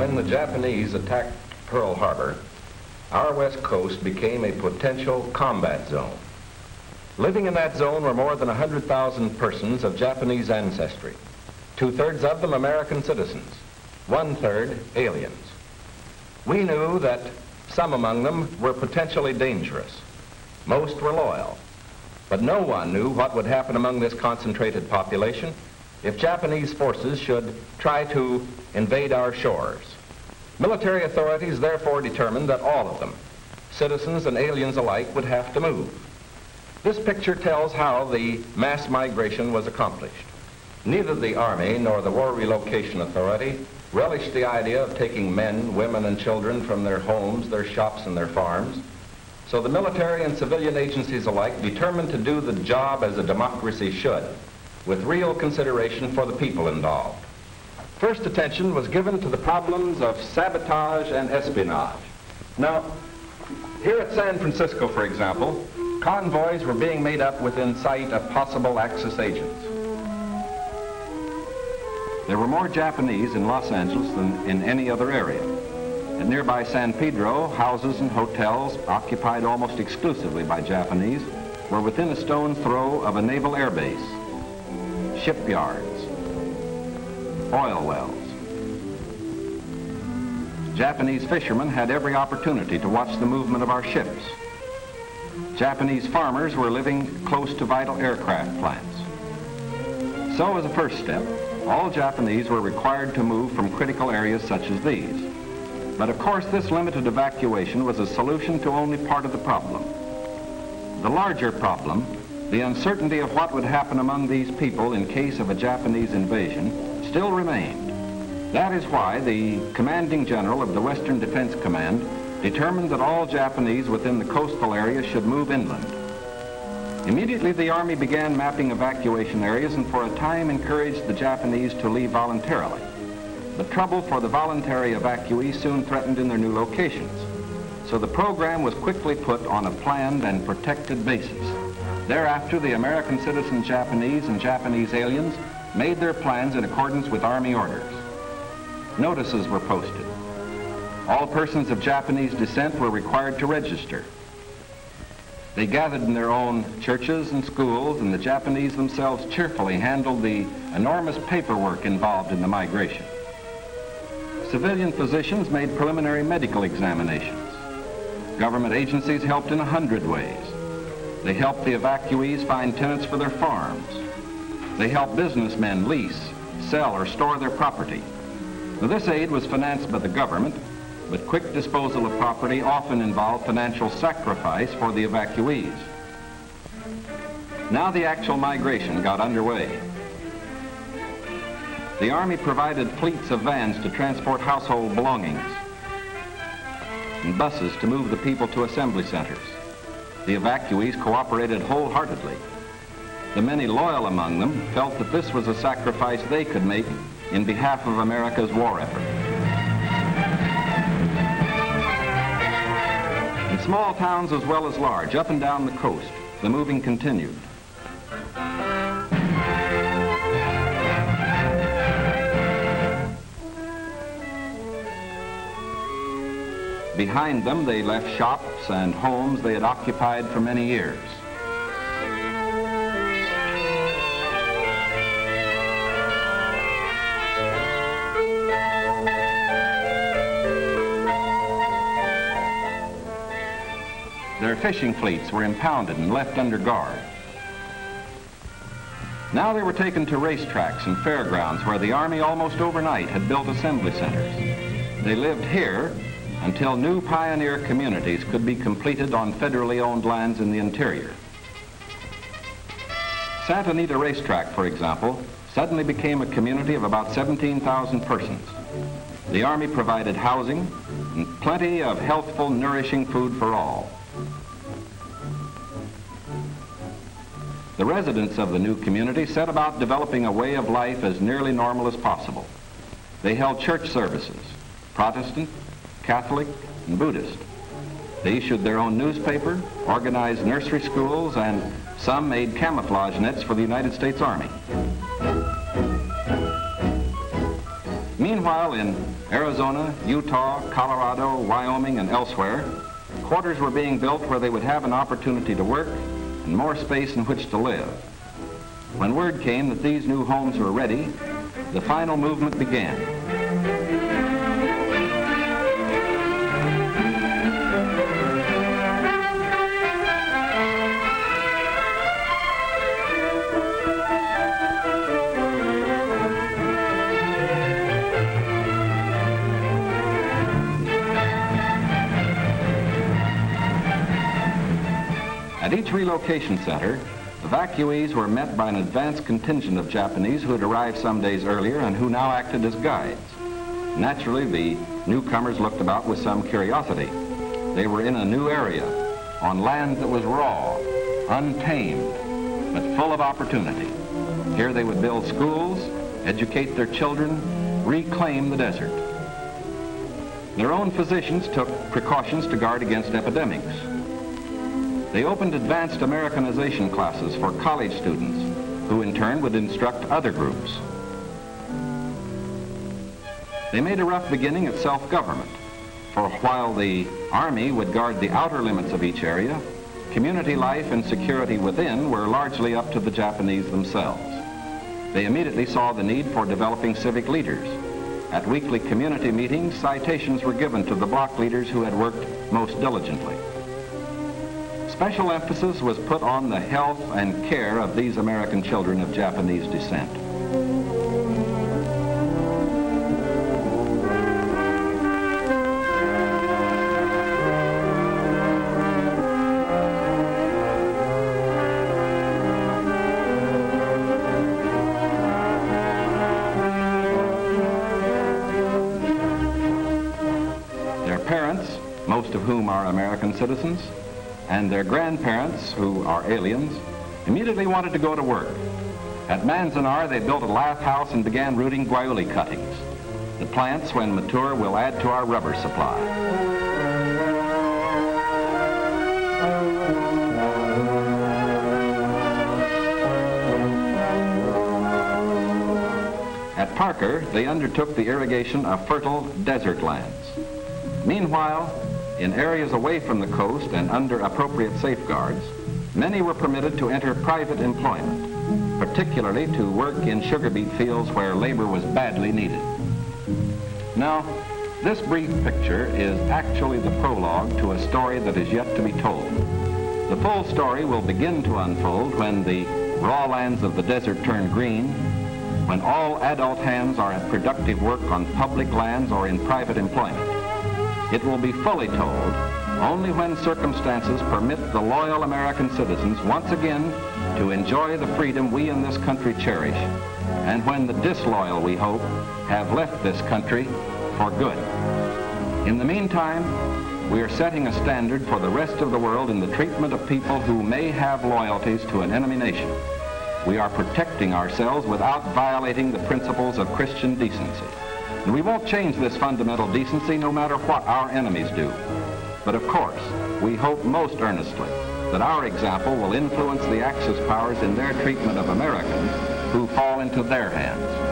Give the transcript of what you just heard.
When the Japanese attacked Pearl Harbor, our west coast became a potential combat zone. Living in that zone were more than 100,000 persons of Japanese ancestry, 2/3 of them American citizens, 1/3 aliens. We knew that some among them were potentially dangerous. Most were loyal, but no one knew what would happen among this concentrated population if Japanese forces should try to invade our shores. Military authorities therefore determined that all of them, citizens and aliens alike, would have to move. This picture tells how the mass migration was accomplished. Neither the Army nor the War Relocation Authority relished the idea of taking men, women, and children from their homes, their shops, and their farms. So the military and civilian agencies alike determined to do the job as a democracy should, with real consideration for the people involved. First attention was given to the problems of sabotage and espionage. Now, here at San Francisco, for example, convoys were being made up within sight of possible Axis agents. There were more Japanese in Los Angeles than in any other area. At nearby San Pedro, houses and hotels occupied almost exclusively by Japanese were within a stone's throw of a naval air base, shipyards, oil wells. Japanese fishermen had every opportunity to watch the movement of our ships. Japanese farmers were living close to vital aircraft plants. So as a first step, all Japanese were required to move from critical areas such as these. But of course, this limited evacuation was a solution to only part of the problem. The larger problem, the uncertainty of what would happen among these people in case of a Japanese invasion, still remained. That is why the commanding general of the Western Defense Command determined that all Japanese within the coastal area should move inland. Immediately, the Army began mapping evacuation areas and for a time encouraged the Japanese to leave voluntarily. But trouble for the voluntary evacuees soon threatened in their new locations. So the program was quickly put on a planned and protected basis. Thereafter, the American citizen Japanese and Japanese aliens made their plans in accordance with Army orders. Notices were posted. All persons of Japanese descent were required to register. They gathered in their own churches and schools, and the Japanese themselves cheerfully handled the enormous paperwork involved in the migration. Civilian physicians made preliminary medical examinations. Government agencies helped in 100 ways. They helped the evacuees find tenants for their farms. They helped businessmen lease, sell, or store their property. Now, this aid was financed by the government, but quick disposal of property often involved financial sacrifice for the evacuees. Now the actual migration got underway. The Army provided fleets of vans to transport household belongings and buses to move the people to assembly centers. The evacuees cooperated wholeheartedly. The many loyal among them felt that this was a sacrifice they could make in behalf of America's war effort. In small towns as well as large, up and down the coast, the moving continued. Behind them, they left shops and homes they had occupied for many years. Their fishing fleets were impounded and left under guard. Now they were taken to racetracks and fairgrounds where the Army almost overnight had built assembly centers. They lived here until new pioneer communities could be completed on federally owned lands in the interior. Santa Anita Racetrack, for example, suddenly became a community of about 17,000 persons. The Army provided housing and plenty of healthful, nourishing food for all. The residents of the new community set about developing a way of life as nearly normal as possible. They held church services, Protestant, Catholic, and Buddhist. They issued their own newspaper, organized nursery schools, and some made camouflage nets for the United States Army. Meanwhile, in Arizona, Utah, Colorado, Wyoming, and elsewhere, quarters were being built where they would have an opportunity to work and more space in which to live. When word came that these new homes were ready, the final movement began. At each relocation center, evacuees were met by an advance contingent of Japanese who had arrived some days earlier and who now acted as guides. Naturally, the newcomers looked about with some curiosity. They were in a new area, on land that was raw, untamed, but full of opportunity. Here they would build schools, educate their children, reclaim the desert. Their own physicians took precautions to guard against epidemics. They opened advanced Americanization classes for college students, who in turn would instruct other groups. They made a rough beginning at self-government, for while the Army would guard the outer limits of each area, community life and security within were largely up to the Japanese themselves. They immediately saw the need for developing civic leaders. At weekly community meetings, citations were given to the block leaders who had worked most diligently. Special emphasis was put on the health and care of these American children of Japanese descent. Their parents, most of whom are American citizens, and their grandparents, who are aliens, immediately wanted to go to work. At Manzanar, they built a lath house and began rooting guayuli cuttings. The plants, when mature, will add to our rubber supply. At Parker, they undertook the irrigation of fertile desert lands. Meanwhile, in areas away from the coast and under appropriate safeguards, many were permitted to enter private employment, particularly to work in sugar beet fields where labor was badly needed. Now, this brief picture is actually the prologue to a story that is yet to be told. The full story will begin to unfold when the raw lands of the desert turn green, when all adult hands are at productive work on public lands or in private employment. It will be fully told only when circumstances permit the loyal American citizens once again to enjoy the freedom we in this country cherish, and when the disloyal, we hope, have left this country for good. In the meantime, we are setting a standard for the rest of the world in the treatment of people who may have loyalties to an enemy nation. We are protecting ourselves without violating the principles of Christian decency. And we won't change this fundamental decency no matter what our enemies do. But of course, we hope most earnestly that our example will influence the Axis powers in their treatment of Americans who fall into their hands.